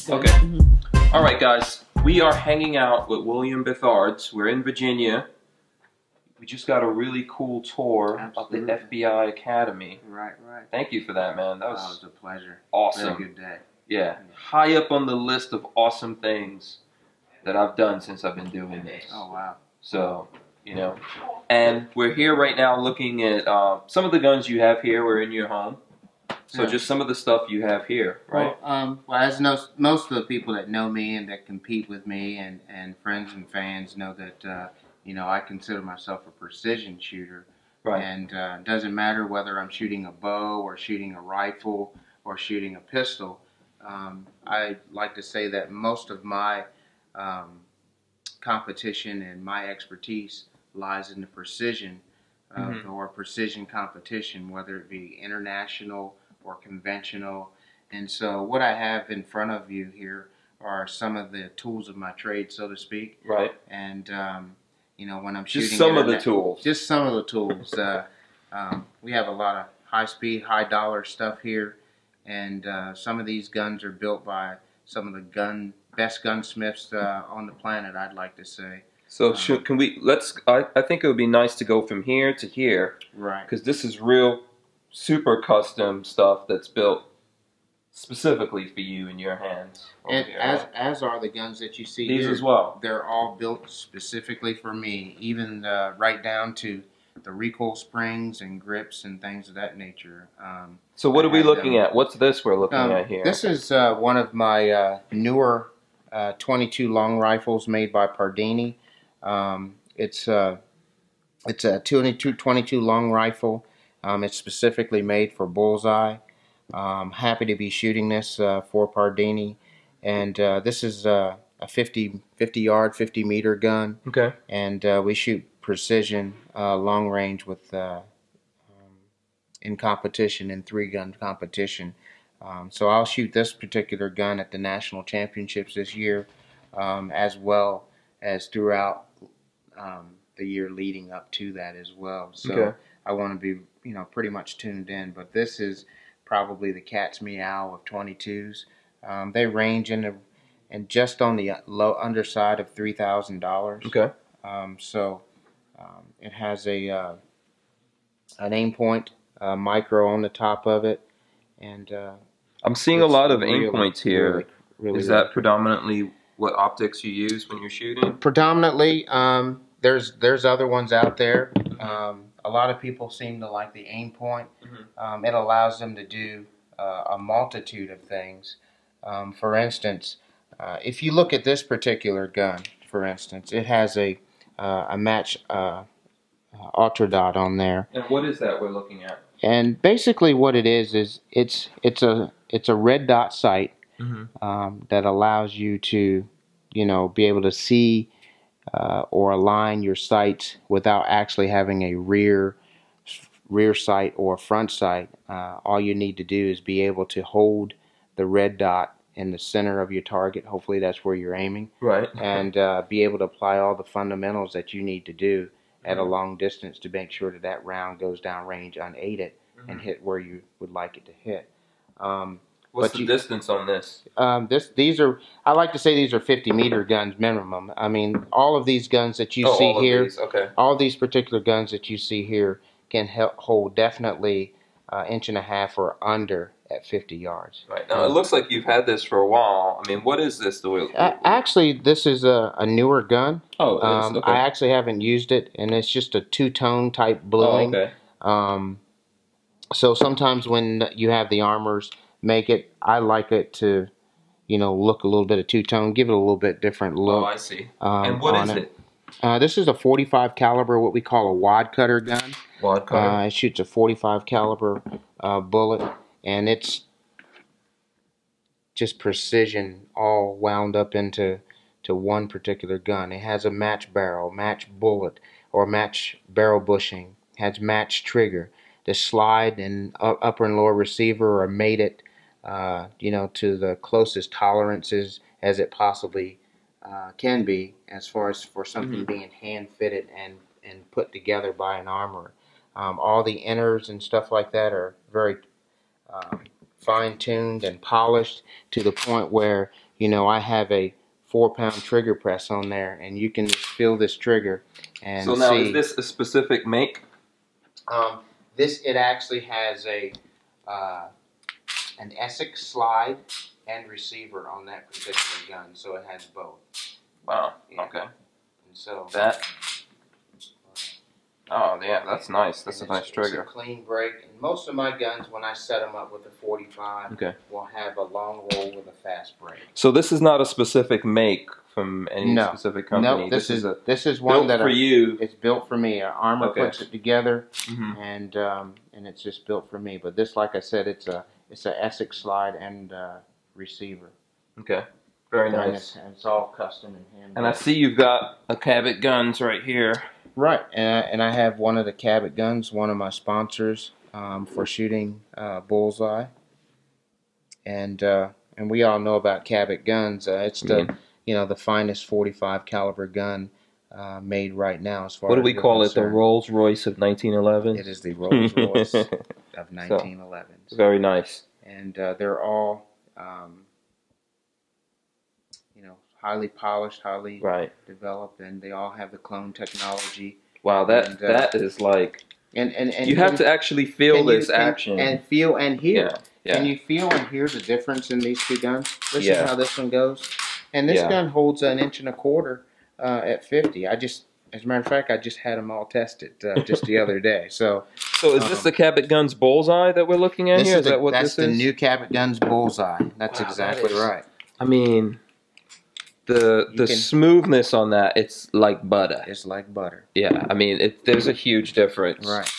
Okay. All right, guys. We are hanging out with William Bethards. We're in Virginia. We just got a really cool tour of the FBI Academy. Right. Thank you for that, man. That was a pleasure. awesome. Very good day. Yeah. High up on the list of awesome things that I've done since I've been doing this. Oh, wow. So, you know. And we're here right now looking at some of the guns you have here. We're in your home. So just some of the stuff you have here, right? Well, as most of the people that know me and that compete with me and friends and fans know that, you know, I consider myself a precision shooter. Right. And it doesn't matter whether I'm shooting a bow or shooting a rifle or shooting a pistol. I like to say that most of my competition and my expertise lies in the precision or precision competition, whether it be international or conventional. And so what I have in front of you here are some of the tools of my trade, so to speak. Right. And you know, when I'm shooting, just some of the tools. Just some of the tools. We have a lot of high-speed, high-dollar stuff here, and some of these guns are built by some of the best gunsmiths on the planet, I'd like to say. So can we? I think it would be nice to go from here to here, right? Because this is real, super custom stuff that's built specifically for you in your hands. And as are the guns that you see these here as well. They're all built specifically for me, even right down to the recoil springs and grips and things of that nature. So what are we looking at? What's this we're looking at here? This is one of my newer 22 long rifles made by Pardini. It's a 22 long rifle. It's specifically made for bullseye. I'm happy to be shooting this for Pardini, and this is a 50 yard, 50 meter gun. Okay. And we shoot precision long range with in competition, in 3-gun competition. So I'll shoot this particular gun at the national championships this year, as well as throughout the year leading up to that as well. So I want to be, you know, pretty much tuned in. But this is probably the cat's meow of 22s. They range in just on the low underside of $3,000. Okay. So it has an aim point micro on the top of it, and I'm seeing a lot of aim points here. Really is that predominantly what optics you use when you're shooting? Predominantly, there's other ones out there. A lot of people seem to like the aim point. It allows them to do a multitude of things. For instance, if you look at this particular gun, for instance, it has a match ultra dot on there. And what is that we're looking at? And basically, what it is it's a red dot sight that allows you to, you know, be able to see or align your sights without actually having a rear sight or front sight. All you need to do is be able to hold the red dot in the center of your target. Hopefully that's where you're aiming. Right. And be able to apply all the fundamentals that you need to do at a long distance to make sure that that round goes down range unaided and hit where you would like it to hit. What's the distance on this? These are, I like to say these are 50 meter guns minimum. I mean, all of these guns that you see here, all these particular guns that you see here can hold definitely 1.5 inches or under at 50 yards. Right. Now, it looks like you've had this for a while. I mean, what is this? Actually, this is a newer gun. Oh, it is? Okay. I actually haven't used it, and it's just a two-tone type bluing. Oh, okay. So sometimes when you have the armors make it, I like it to, you know, look a little bit of two-tone, give it a little bit different look. Oh, I see. And what is it? This is a 45 caliber, what we call a wad cutter gun. Wad cutter. It shoots a 45 caliber bullet, and it's just precision all wound up into one particular gun. It has a match barrel, match bullet, or match barrel bushing. It has match trigger. The slide and upper and lower receiver are mated, you know, to the closest tolerances as it possibly can be, as far as for something being hand fitted and put together by an armorer. All the inners and stuff like that are very fine-tuned and polished to the point where you know, I have a 4-pound trigger press on there, and you can just feel this trigger and so now, see. is this a specific make? It actually has an Essex slide and receiver on that particular gun, so it has both. Wow. Yeah. Okay. And so that. Oh yeah, that's nice. That's a nice trigger. It's a clean break. And most of my guns, when I set them up with a 45, okay, will have a long roll with a fast break. So this is not a specific make from any specific company. No, this is one that for you. It's built for me. Armor puts it together, mm-hmm. and it's just built for me. But this, like I said, it's a Essex slide and receiver. Okay, very nice. And it's all custom and hand. And I see you've got a Cabot guns right here. Right, and I have one of the Cabot guns, one of my sponsors for shooting bullseye, and we all know about Cabot guns. It's the the finest 45 caliber gun made right now. As far what do as we call it? The Rolls Royce of 1911. It is the Rolls Royce of 1911. So, very nice. And they're all highly polished, highly developed, and they all have the clone technology. Wow, that is like, and you have to actually feel this action and feel and hear. Yeah. Can you feel and hear the difference in these two guns? This is how this one goes, and this gun holds 1 1/4 inch at 50. As a matter of fact, I just had them all tested just the other day. So is this the Cabot Guns Bullseye that we're looking at here? Is that what this is? That's the new Cabot Guns Bullseye. That's exactly right. I mean, the smoothness on that, it's like butter. It's like butter. Yeah, I mean, there's a huge difference. Right.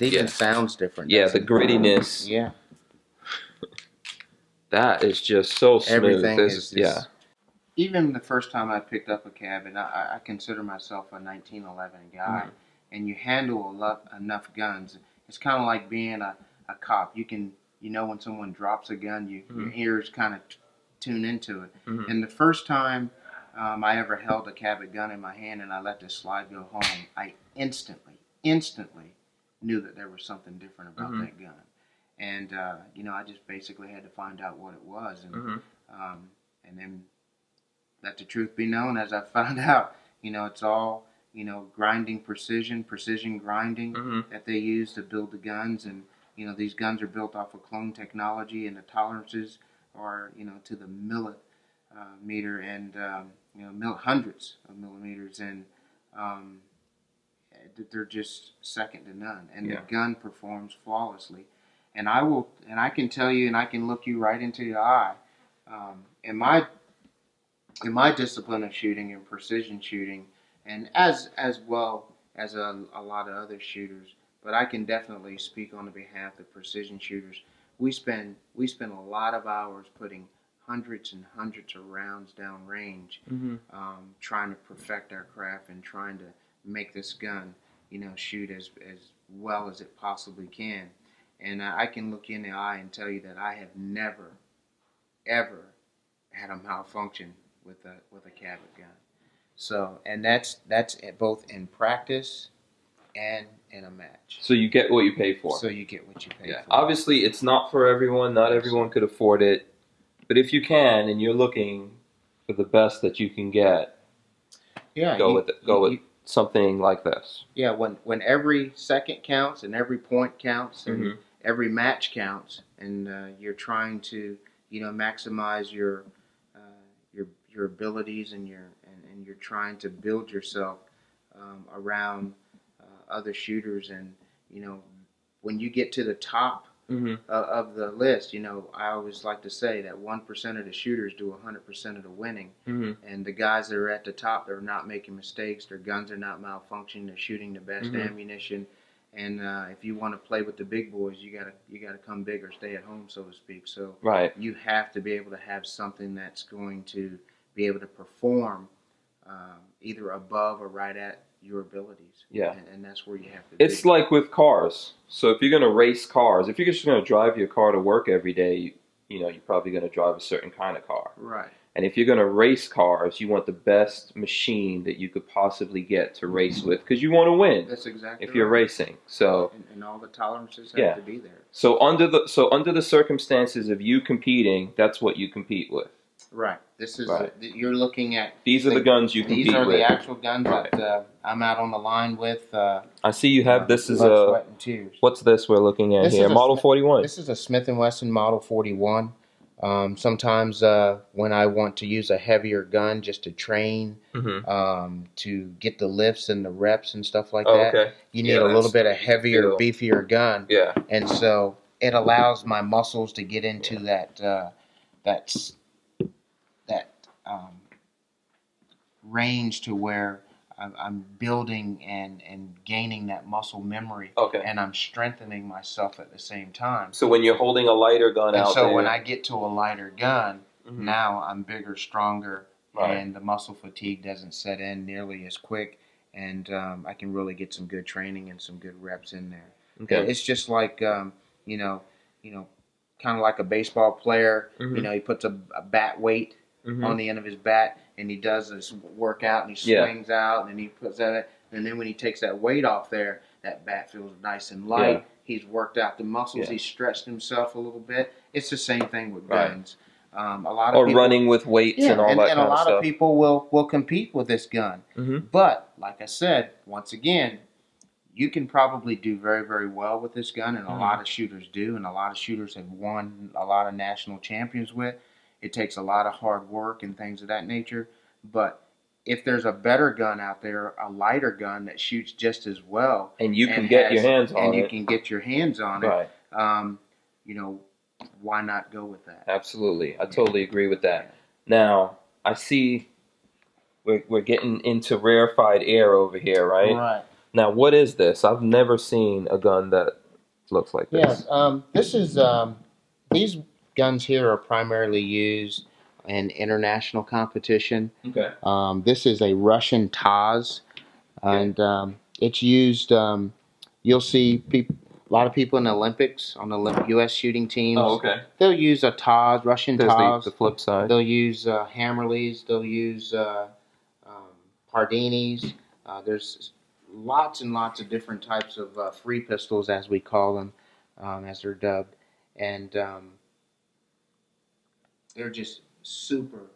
It even sounds different. Yeah, the grittiness. Yeah. That is just so smooth. Everything is even the first time I picked up a Cabot, I consider myself a 1911 guy, and you handle enough guns. It's kind of like being a cop. You can, when someone drops a gun, your ears kind of tune into it. And the first time I ever held a Cabot gun in my hand and I let the slide go home, I instantly knew that there was something different about that gun. And I just basically had to find out what it was, and then let the truth be known. As I found out, it's all grinding precision grinding that they use to build the guns, and these guns are built off of clone technology, and the tolerances are to the millimeter and hundreds of millimeters, and they're just second to none, and the gun performs flawlessly. And I can tell you, and I can look you right into the eye. In my discipline of shooting and precision shooting, and as well as a lot of other shooters, but I can definitely speak on the behalf of precision shooters. We spend a lot of hours putting hundreds and hundreds of rounds down range, trying to perfect our craft and trying to make this gun, shoot as well as it possibly can. And I can look you in the eye and tell you that I have never, ever had a malfunction with a Cabot gun. So, and that's both in practice and in a match. So you get what you pay for. So you get what you pay for. Obviously, it's not for everyone. Not everyone could afford it. But if you can, and you're looking for the best that you can get, go with something like this. Yeah, when every second counts and every point counts and every match counts, and you're trying to maximize your abilities, and you're trying to build yourself around other shooters, and when you get to the top of the list, I always like to say that 1% of the shooters do 100% of the winning, and the guys that are at the top, they're not making mistakes, their guns are not malfunctioning, they're shooting the best ammunition. And if you want to play with the big boys, you gotta come big or stay at home, so to speak. So you have to be able to have something that's going to be able to perform either above or right at your abilities. Yeah. And that's where you have to be. It's like with cars. So if you're going to race cars, if you're just going to drive your car to work every day, you're probably going to drive a certain kind of car. Right. And if you're going to race cars, you want the best machine that you could possibly get to race with, because you want to win. That's exactly if you're right. racing. So and all the tolerances have to be there. So under the circumstances of you competing, that's what you compete with. Right. This is you're looking at. These are the guns you compete with. These are the actual guns that I'm out on the line with. I see you have this is blood, sweat, and tears. What's this we're looking at here? Model 41. This is a Smith & Wesson Model 41. Sometimes when I want to use a heavier gun just to train, to get the lifts and the reps and stuff like that, you need a little bit of heavier, beefier gun. Yeah. And so it allows my muscles to get into that range to where I'm building and gaining that muscle memory, and I'm strengthening myself at the same time. So when you're holding a lighter gun out there, when I get to a lighter gun, now I'm bigger, stronger, and the muscle fatigue doesn't set in nearly as quick, and I can really get some good training and some good reps in there. Okay. It's just like kind of like a baseball player. He puts a bat weight on the end of his bat, and he does this workout, and he swings out, and then he puts that, and then when he takes that weight off there, that bat feels nice and light. Yeah. He's worked out the muscles. He's stretched himself a little bit. It's the same thing with guns. A lot of people, running with weights and all that kind of stuff. And a lot of people will compete with this gun. But like I said, once again, you can probably do very, very well with this gun, and a lot of shooters do, and a lot of shooters have won a lot of national champions with. It takes a lot of hard work and things of that nature. But if there's a better gun out there, a lighter gun that shoots just as well, and you can get your hands on it, and you can get your hands on it, why not go with that? Absolutely, I totally agree with that. Now I see we're getting into rarefied air over here, right? Right. Now what is this? I've never seen a gun that looks like this. Yes, this is these guns here are primarily used in international competition. Okay. This is a Russian TUSC, and it's used. You'll see a lot of people in the Olympics on the U.S. shooting teams. Oh, okay. They'll use a TUSC, Russian TUSC. The flip side. They'll use Hammerleys. They'll use Pardinis. There's lots and lots of different types of free pistols, as we call them, as they're dubbed, and they're just super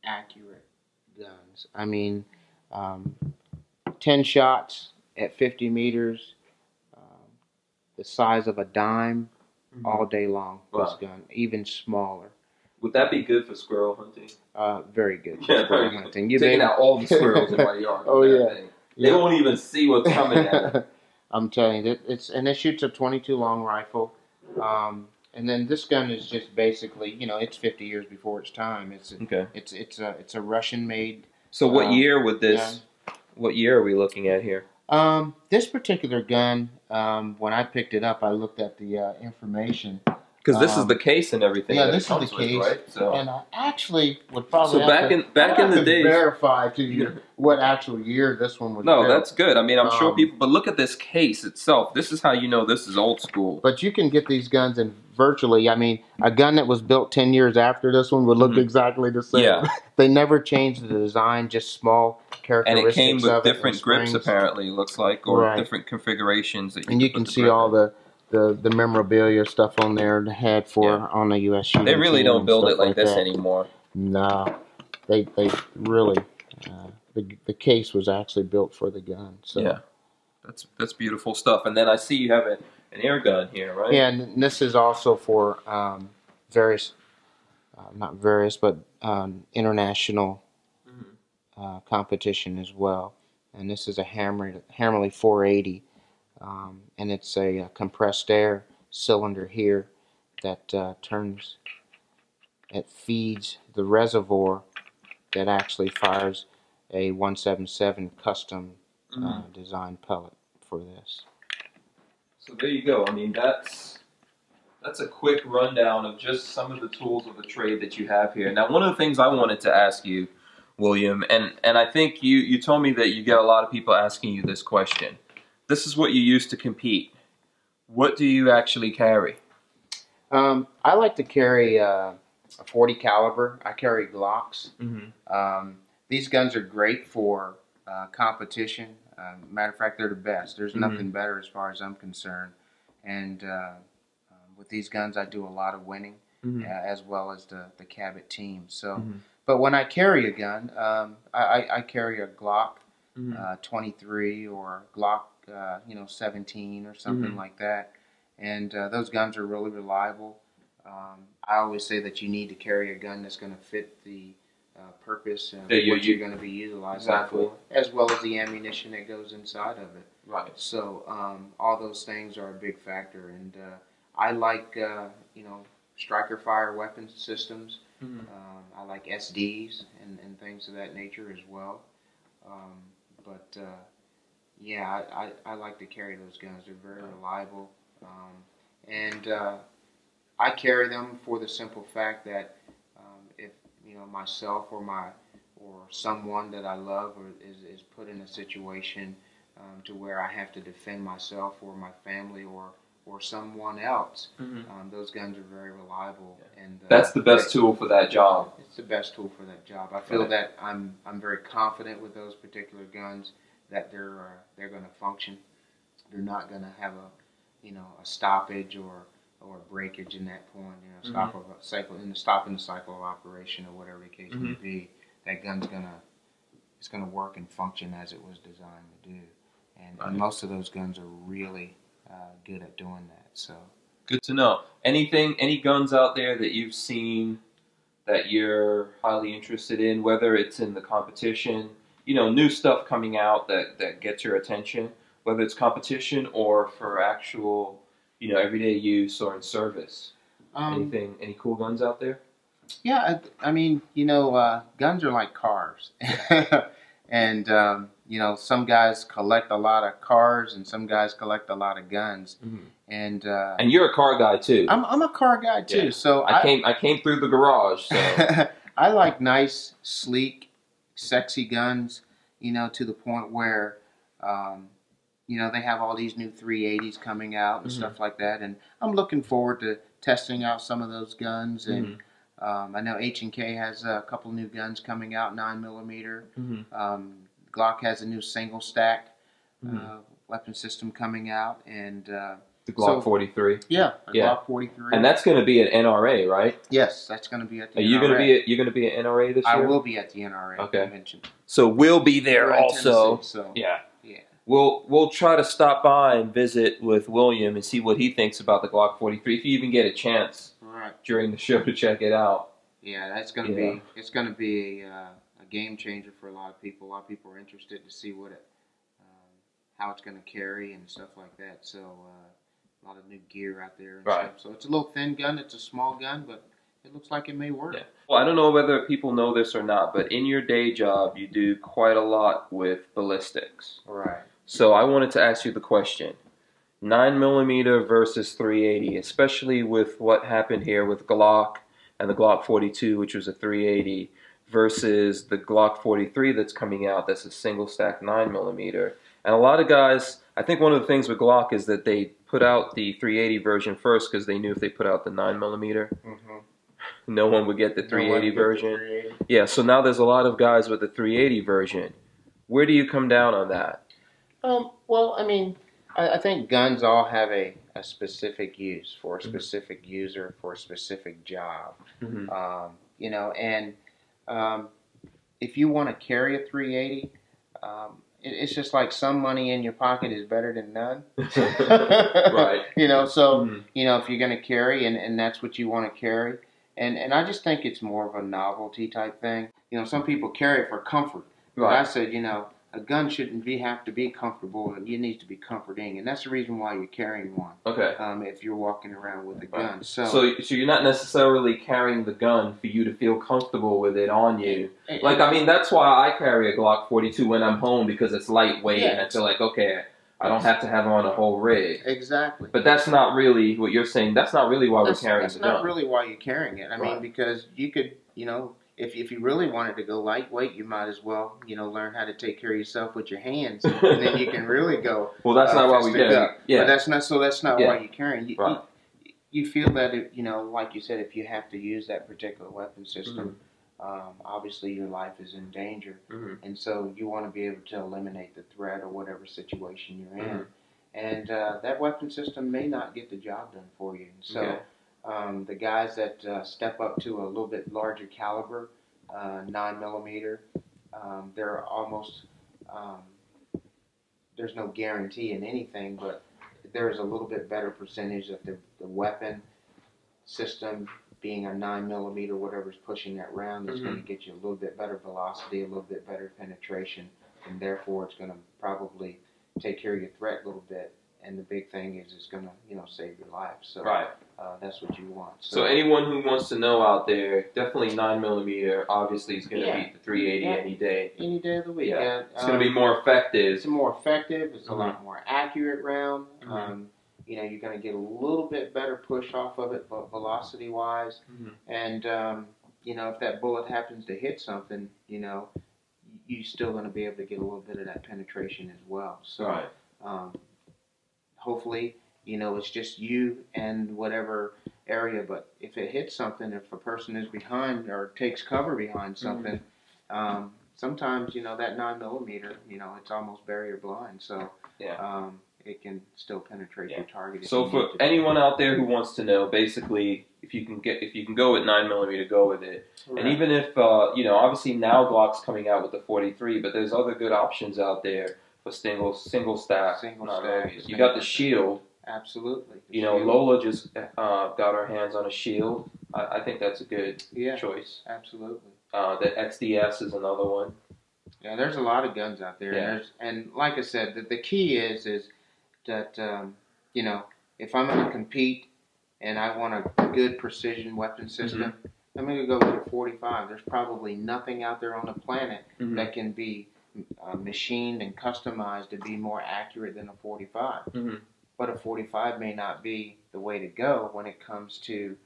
accurate guns. I mean, 10 shots at 50 meters, the size of a dime, all day long. This gun, even smaller. Would that be good for squirrel hunting? Very good for squirrel hunting. Taking out all the squirrels in my yard. Oh yeah. They won't even see what's coming at them. I'm telling you, it shoots a .22 long rifle. And then this gun is just basically, it's 50 years before its time. It's a Russian-made. So what year would this? What year are we looking at here? This particular gun, when I picked it up, I looked at the information. Because this is the case and everything. Yeah, this is the case. Right? So. And I actually would probably back in the day, verify to you what actual year this one was. No, that's good. I mean, I'm sure people. But look at this case itself. This is how you know this is old school. But you can get these guns in virtually. I mean, a gun that was built 10 years after this one would look exactly the same. Yeah. They never changed the design, just small characteristics. And it came with different grips, apparently. It looks like, or different configurations. That you can see all the memorabilia stuff on there had on the U.S. shooting They really don't build it like this that. anymore. No, they really the case was actually built for the gun. So yeah, that's beautiful stuff. And then I see you have an air gun here, right? Yeah, and this is also for international competition as well. And this is a Hammerley 480. And it's a compressed air cylinder here that it feeds the reservoir that actually fires a 177 custom designed pellet for this. So there you go. I mean, that's a quick rundown of just some of the tools of the trade that you have here. Now, one of the things I wanted to ask you, William, and I think you told me that you get a lot of people asking you this question. This is what you use to compete. What do you actually carry? I like to carry a 40 caliber. I carry Glocks. These guns are great for competition. Matter of fact, they're the best. There's nothing better as far as I'm concerned. And with these guns, I do a lot of winning, as well as the Cabot team. So, but when I carry a gun, I carry a Glock 23 or Glock 17 or something like that. And those guns are really reliable. I always say that you need to carry a gun that's going to fit the purpose and what you're going to be utilizing for, as well as the ammunition that goes inside of it. Right. So all those things are a big factor, and I like striker fire weapon systems. I like SDs and things of that nature as well. Yeah, I like to carry those guns. They're very reliable, and I carry them for the simple fact that if myself or someone that I love is put in a situation to where I have to defend myself or my family or someone else, those guns are very reliable. Yeah. And that's the best tool for that job. It's the best tool for that job. I feel that I'm very confident with those particular guns that they're going to function. They're not going to have a stoppage or a breakage in that point. Stopping the cycle of operation or whatever the case may be. That gun's it's gonna work and function as it was designed to do. And most of those guns are really good at doing that. So good to know. Any guns out there that you've seen that you're highly interested in, whether it's in the competition, new stuff coming out that gets your attention, whether it's competition or for actual, everyday use or in service? Any cool guns out there? Yeah, I mean, guns are like cars. And, some guys collect a lot of cars and some guys collect a lot of guns. And you're a car guy too. I'm a car guy too. Yeah. So I came through the garage. So. I like nice, sleek, sexy guns, to the point where, they have all these new 380s coming out and stuff like that. And I'm looking forward to testing out some of those guns. And I know H&K has a couple new guns coming out, 9mm. Glock has a new single stack weapon system coming out. And the Glock 43. Yeah, Glock 43. And that's going to be at NRA, right? Yes, that's going to be at the NRA. You're going to be at NRA this year? I will be at the NRA convention. So we'll be there also. Yeah. We'll try to stop by and visit with William and see what he thinks about the Glock 43. If you even get a chance during the show to check it out. Yeah, that's going to be a game changer for a lot of people. A lot of people are interested to see how it's going to carry and stuff like that. So a lot of new gear out there and stuff. So it's a little thin gun. It's a small gun, but it looks like it may work. Yeah. Well, I don't know whether people know this or not, but in your day job, you do quite a lot with ballistics. Right. So I wanted to ask you the question, 9mm versus 380, especially with what happened here with Glock and the Glock 42, which was a 380, versus the Glock 43 that's coming out, that's a single stack 9mm. And a lot of guys, I think one of the things with Glock is that they put out the 380 version first because they knew if they put out the 9mm, no one would get the 380 version. 380. Yeah, so now there's a lot of guys with the 380 version. Where do you come down on that? Well, I mean, I think guns all have a specific use for a specific user for a specific job. If you want to carry a 380, it's just like some money in your pocket is better than none. Right. If you're going to carry and that's what you want to carry, and I just think it's more of a novelty type thing. Some people carry it for comfort. Right. But I said, a gun shouldn't have to be comfortable. It needs to be comforting, and that's the reason why you're carrying one. Okay. If you're walking around with a gun, so you're not necessarily carrying the gun for you to feel comfortable with it on you. That's why I carry a Glock 42 when I'm home because it's lightweight, and I feel like I don't have to have on a whole rig. Exactly. But that's not really what you're saying. That's not really why we're carrying the gun. That's not really why you're carrying it. I mean, because you could, if you really wanted to go lightweight, you might as well, learn how to take care of yourself with your hands, and then you can really go. Well, that's not why we carry. Yeah. But that's not why you're carrying. you feel that it, you know, like you said, if you have to use that particular weapon system, obviously your life is in danger, and so you want to be able to eliminate the threat or whatever situation you're in. And that weapon system may not get the job done for you. And so the guys that step up to a little bit larger caliber, 9mm, they're almost, there's no guarantee in anything, but there's a little bit better percentage of the weapon system being a 9mm, whatever's pushing that round, is going to get you a little bit better velocity, a little bit better penetration, and therefore it's going to probably take care of your threat a little bit. And the big thing is it's going to, you know, save your life. So that's what you want. So anyone who wants to know out there, definitely 9mm obviously is going to beat the 380 any day. Any day of the week. Yeah. It's going to be more effective. It's more effective. It's a lot more accurate round. You know, you're going to get a little bit better push off of it velocity-wise. And, you know, if that bullet happens to hit something, you know, you're still going to be able to get a little bit of that penetration as well. So, hopefully, you know, it's just you and whatever area, but if it hits something, if a person is behind or takes cover behind something, sometimes, you know, that 9mm, you know, it's almost barrier blind, so it can still penetrate your target. So for anyone out there who wants to know, basically, if you can go with 9mm, go with it. And even if you know, obviously now Glock's coming out with the 43, but there's other good options out there for single stack. You got the Shield. Absolutely. You know, Lola just got her hands on a Shield. I think that's a good choice. Absolutely. The XDS is another one. Yeah, there's a lot of guns out there. And like I said, the key is that, you know, if I'm going to compete and I want a good precision weapon system, I'm going to go with a 45. There's probably nothing out there on the planet that can be machined and customized to be more accurate than a 45. But a 45 may not be the way to go when it comes to,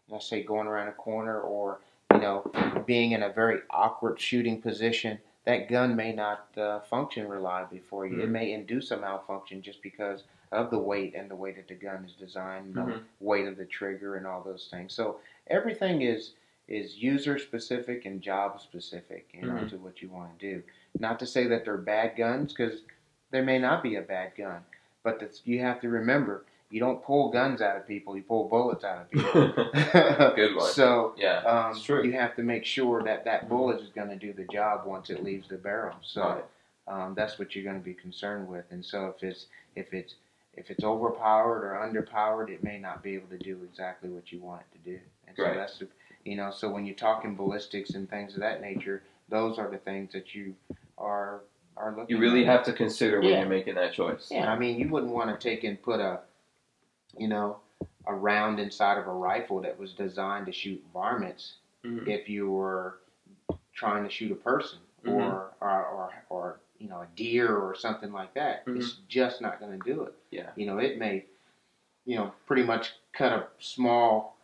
let's say, going around a corner or, you know, being in a very awkward shooting position. That gun may not function reliably for you. It may induce a malfunction just because of the weight and the way that the gun is designed, the weight of the trigger and all those things. So everything is user specific and job specific, you know, to what you want to do. Not to say that they're bad guns, because there may not be a bad gun, but you have to remember, you don't pull guns out of people, you pull bullets out of people. Good one. So it's true. You have to make sure that that bullet is going to do the job once it leaves the barrel. So that's what you're going to be concerned with. And so if it's overpowered or underpowered, it may not be able to do exactly what you want it to do. And so that's, you know, so when you're talking ballistics and things of that nature, those are the things that you are looking at. You really have to consider when you're making that choice. Yeah, I mean, you wouldn't want to take and put a round inside of a rifle that was designed to shoot varmints if you were trying to shoot a person or you know, a deer or something like that. It's just not going to do it. Yeah. You know, it may, you know, pretty much cut a small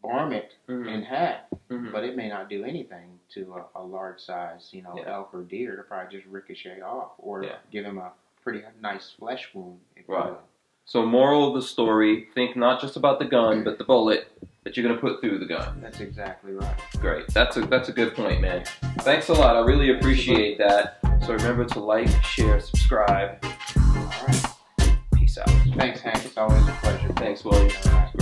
varmint in half, but it may not do anything to a large size, you know, elk or deer. It'll probably just ricochet off or give him a pretty nice flesh wound, if you will. So moral of the story, think not just about the gun, but the bullet that you're going to put through the gun. That's exactly right. Great. That's a good point, man. Thanks a lot. I really appreciate that. So remember to like, share, subscribe. All right. Peace out. Thanks, Hank. It's always a pleasure. Thanks, William. All right.